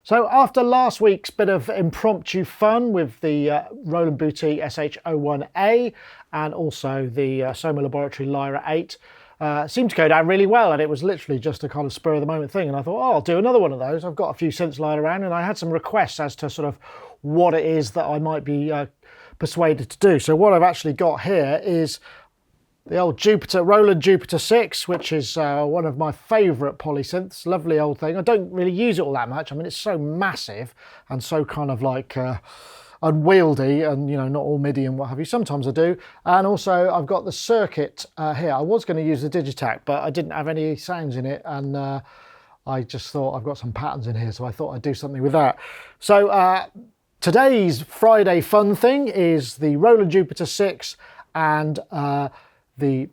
So after last week's bit of impromptu fun with the Roland Jupiter SH-01A and also the Soma Laboratory Lyra-8, seemed to go down really well, and it was literally just a kind of spur of the moment thing, and I thought, oh, I'll do another one of those. I've got a few synths lying around, and I had some requests as to sort of what it is that I might be persuaded to do. So what I've actually got here is the old Roland Jupiter 6, which is one of my favourite polysynths. Lovely old thing. I don't really use it all that much. I mean, it's so massive and so kind of like unwieldy, and you know, not all MIDI and what have you. Sometimes I do. And also I've got the circuit here. I was going to use the Digitac, but I didn't have any sounds in it, and I just thought I've got some patterns in here, so I thought I'd do something with that. So today's Friday fun thing is the Roland Jupiter 6 and the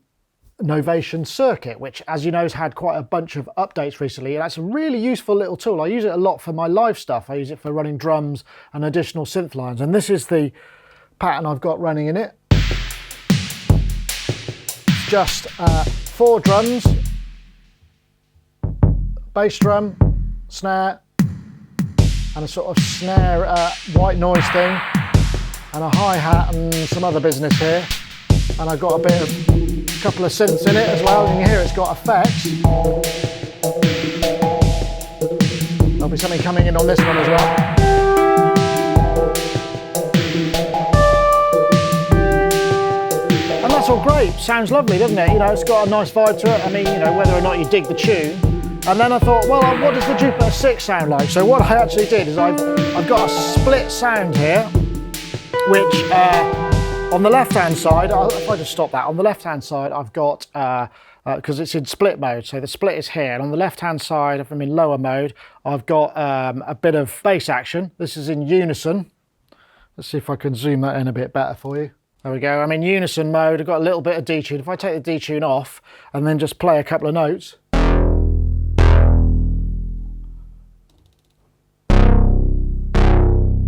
Novation Circuit, which, as you know, has had quite a bunch of updates recently, and that's a really useful little tool. I use it a lot for my live stuff. I use it for running drums and additional synth lines, and this is the pattern I've got running in it. It's just 4 drums, bass drum, snare, and a sort of snare white noise thing, and a hi-hat and some other business here. And I've got a couple of synths in it as well. You can hear it's got effects. There'll be something coming in on this one as well. And that's all great. Sounds lovely, doesn't it? You know, it's got a nice vibe to it. I mean, you know, whether or not you dig the tune. And then I thought, well, what does the Jupiter 6 sound like? So what I actually did is I've got a split sound here, which on the left-hand side, if I just stop that, on the left-hand side I've got, because it's in split mode, so the split is here, and on the left-hand side, if I'm in lower mode, I've got a bit of bass action. This is in unison. Let's see if I can zoom that in a bit better for you. There we go, I'm in unison mode. I've got a little bit of detune. If I take the detune off and then just play a couple of notes.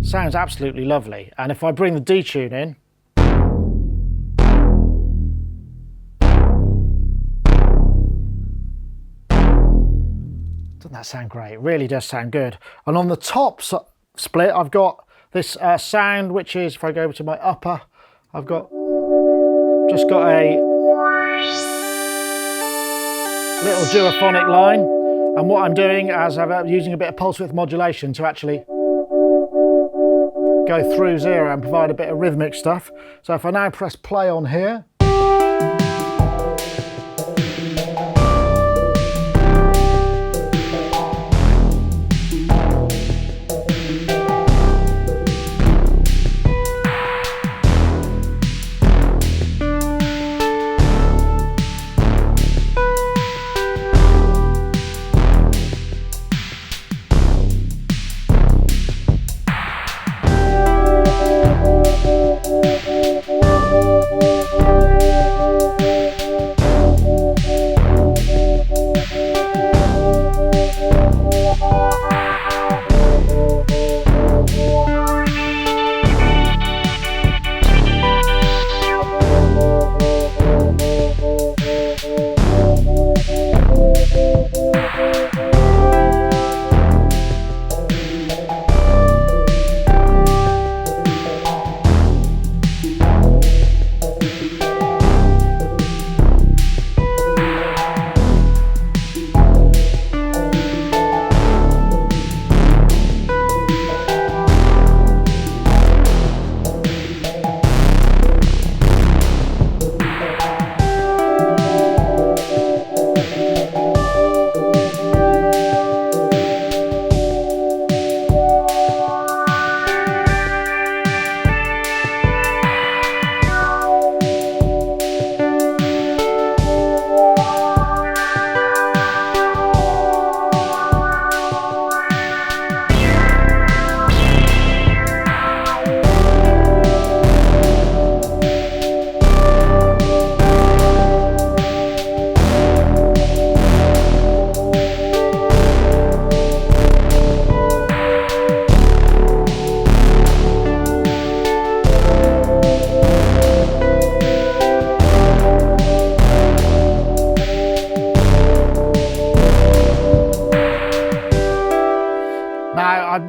Sounds absolutely lovely. And if I bring the detune in, doesn't that sound great? It really does sound good. And on the top split, I've got this sound, which is, if I go over to my upper, I've just got a little duophonic line. And what I'm doing is I'm using a bit of pulse width modulation to actually go through zero and provide a bit of rhythmic stuff. So if I now press play on here,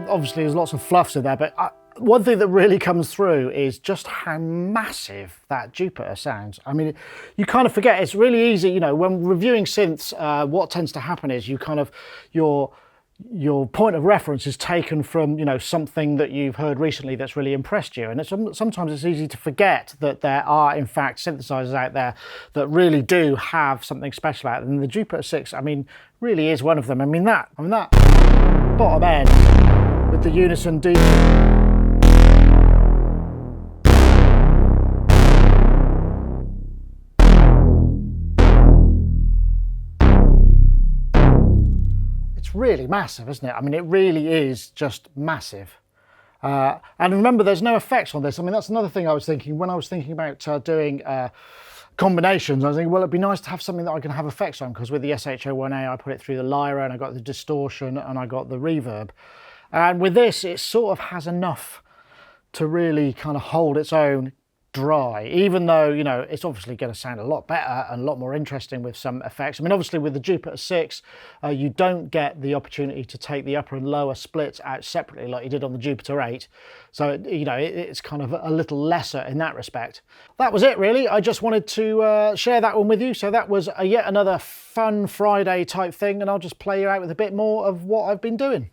obviously there's lots of fluffs in there, but one thing that really comes through is just how massive that Jupiter sounds. I mean, you kind of forget, it's really easy, you know, when reviewing synths, what tends to happen is you kind of, your point of reference is taken from, you know, something that you've heard recently that's really impressed you. And sometimes it's easy to forget that there are, in fact, synthesizers out there that really do have something special out. And the Jupiter 6, I mean, really is one of them. I mean that bottom end with the unison D. Really massive, isn't it? I mean, it really is just massive. And remember, there's no effects on this. I mean, that's another thing I was thinking when I was thinking about doing combinations. I was thinking, well, it'd be nice to have something that I can have effects on, because with the SH-01A, I put it through the Lyra and I got the distortion and I got the reverb. And with this, it sort of has enough to really kind of hold its own dry, even though, you know, it's obviously going to sound a lot better and a lot more interesting with some effects. I mean, obviously with the Jupiter 6, you don't get the opportunity to take the upper and lower splits out separately like you did on the Jupiter 8. So, you know, it's kind of a little lesser in that respect. That was it, really. I just wanted to share that one with you. So that was yet another fun Friday type thing, and I'll just play you out with a bit more of what I've been doing.